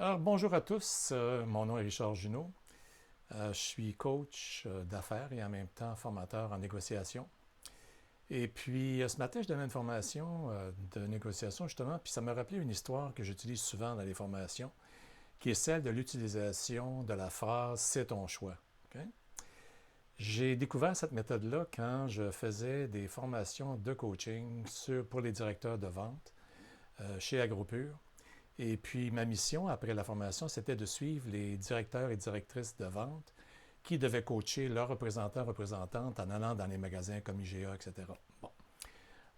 Alors, bonjour à tous, mon nom est Richard Junot. Je suis coach d'affaires et en même temps formateur en négociation. Et puis, ce matin, je donnais une formation de négociation justement, puis ça m'a rappelé une histoire que j'utilise souvent dans les formations, qui est celle de l'utilisation de la phrase «c'est ton choix». OK? J'ai découvert cette méthode-là quand je faisais des formations de coaching pour les directeurs de vente chez AgroPure. Et puis, ma mission après la formation, c'était de suivre les directeurs et directrices de vente qui devaient coacher leurs représentants, représentantes en allant dans les magasins comme IGA, etc. Bon.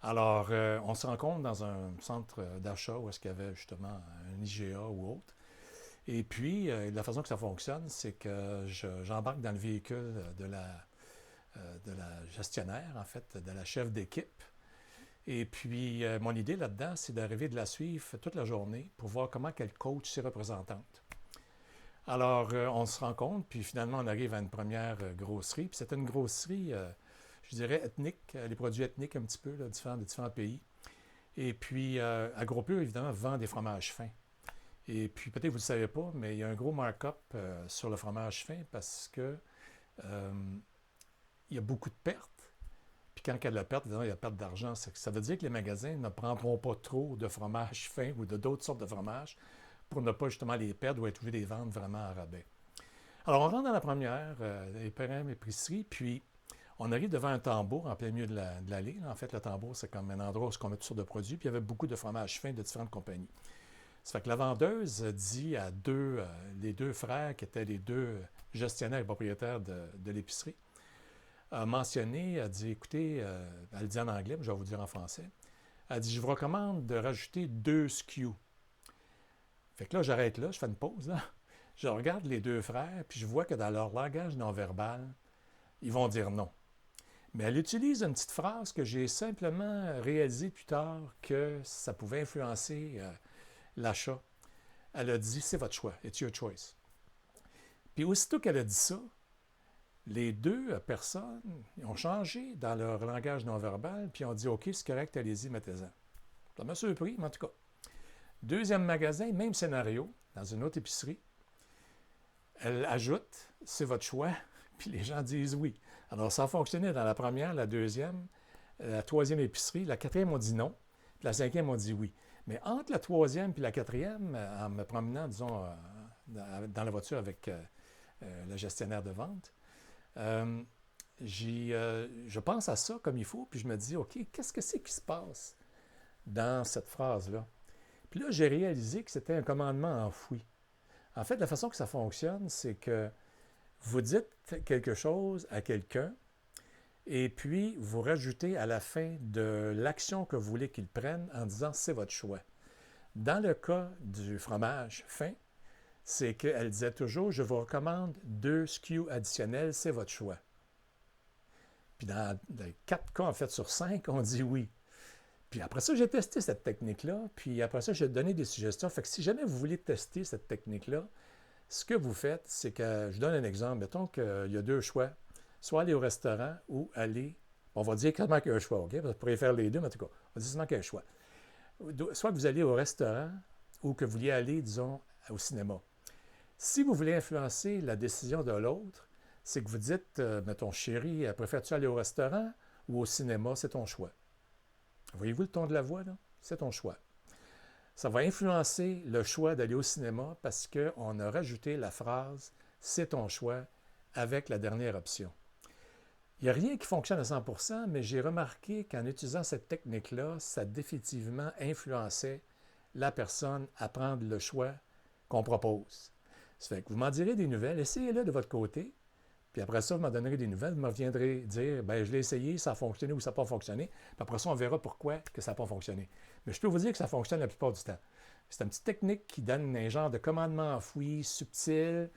Alors, on se rencontre dans un centre d'achat où est-ce qu'il y avait justement un IGA ou autre. Et puis, la façon que ça fonctionne, c'est que j'embarque dans le véhicule de la gestionnaire, en fait, de la chef d'équipe. Et puis, mon idée là-dedans, c'est d'arriver de la suivre toute la journée pour voir comment elle coach ses représentantes. Alors, on se rencontre, puis finalement, on arrive à une première grosserie. Puis c'était une grosserie, je dirais, ethnique, les produits ethniques un petit peu, là, de différents pays. Et puis, AgroPure, évidemment, vend des fromages fins. Et puis, peut-être vous ne le savez pas, mais il y a un gros markup sur le fromage fin parce que il y a beaucoup de pertes. Puis quand il y a de la perte, évidemment, il y a perte d'argent. Ça veut dire que les magasins ne prendront pas trop de fromage fin ou d'autres sortes de fromages pour ne pas justement les perdre ou être obligé de les vendre vraiment à rabais. Alors, on rentre dans la première, épicerie, puis on arrive devant un tambour en plein milieu de l'allée. En fait, le tambour, c'est comme un endroit où on met toutes sortes de produits, puis il y avait beaucoup de fromages fins de différentes compagnies. Ça fait que la vendeuse dit à les deux frères, qui étaient les deux gestionnaires et propriétaires de l'épicerie, a mentionné, a dit, écoutez, elle le dit en anglais, mais je vais vous dire en français. Elle dit, je vous recommande de rajouter 2 SKU. Fait que là, j'arrête là, je fais une pause, là. Je regarde les deux frères, puis je vois que dans leur langage non-verbal, ils vont dire non. Mais elle utilise une petite phrase que j'ai simplement réalisée plus tard que ça pouvait influencer l'achat. Elle a dit, c'est votre choix, it's your choice. Puis aussitôt qu'elle a dit ça, les deux personnes ont changé dans leur langage non-verbal, puis ont dit, OK, c'est correct, allez-y, mettez-en. Ça m'a surpris, mais en tout cas. Deuxième magasin, même scénario, dans une autre épicerie. Elle ajoute, c'est votre choix, puis les gens disent oui. Alors, ça a fonctionné dans la première, la deuxième, la troisième épicerie. La quatrième, on dit non, puis la cinquième, on dit oui. Mais entre la troisième et la quatrième, en me promenant, disons, dans la voiture avec le gestionnaire de vente, je pense à ça comme il faut, puis je me dis, OK, qu'est-ce que c'est qui se passe dans cette phrase-là? Puis là, j'ai réalisé que c'était un commandement enfoui. En fait, la façon que ça fonctionne, c'est que vous dites quelque chose à quelqu'un et puis vous rajoutez à la fin de l'action que vous voulez qu'il prenne en disant c'est votre choix. Dans le cas du fromage fin, c'est qu'elle disait toujours je vous recommande 2 SKU additionnels, c'est votre choix. Puis dans les 4 cas, en fait, sur 5, on dit oui. Puis après ça, j'ai testé cette technique-là. Puis après ça, j'ai donné des suggestions. Fait que si jamais vous voulez tester cette technique-là, ce que vous faites, c'est que, je donne un exemple, mettons qu'il y a 2 choix, soit aller au restaurant ou aller, on va dire clairement qu'il y a un choix, OK? Parce que vous pourriez faire les deux, mais en tout cas, on va dire seulement qu'il y a un choix. Soit que vous allez au restaurant ou que vous vouliez aller, disons, au cinéma. Si vous voulez influencer la décision de l'autre, c'est que vous dites, mettons, chérie, préfères-tu aller au restaurant ou au cinéma? C'est ton choix. Voyez-vous le ton de la voix, là? C'est ton choix. Ça va influencer le choix d'aller au cinéma parce qu'on a rajouté la phrase « c'est ton choix » avec la dernière option. Il n'y a rien qui fonctionne à 100%, mais j'ai remarqué qu'en utilisant cette technique-là, ça définitivement influençait la personne à prendre le choix qu'on propose. Ça fait que vous m'en direz des nouvelles, essayez-le de votre côté, puis après ça, vous m'en donnerez des nouvelles, vous me reviendrez dire, ben je l'ai essayé, ça a fonctionné ou ça n'a pas fonctionné. Puis après ça, on verra pourquoi que ça n'a pas fonctionné. Mais je peux vous dire que ça fonctionne la plupart du temps. C'est une petite technique qui donne un genre de commandement enfoui, subtil,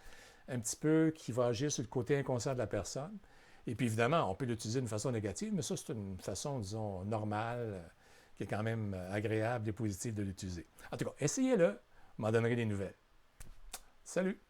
un petit peu, qui va agir sur le côté inconscient de la personne. Et puis évidemment, on peut l'utiliser d'une façon négative, mais ça, c'est une façon, disons, normale, qui est quand même agréable et positive de l'utiliser. En tout cas, essayez-le, vous m'en donnerez des nouvelles. Salut!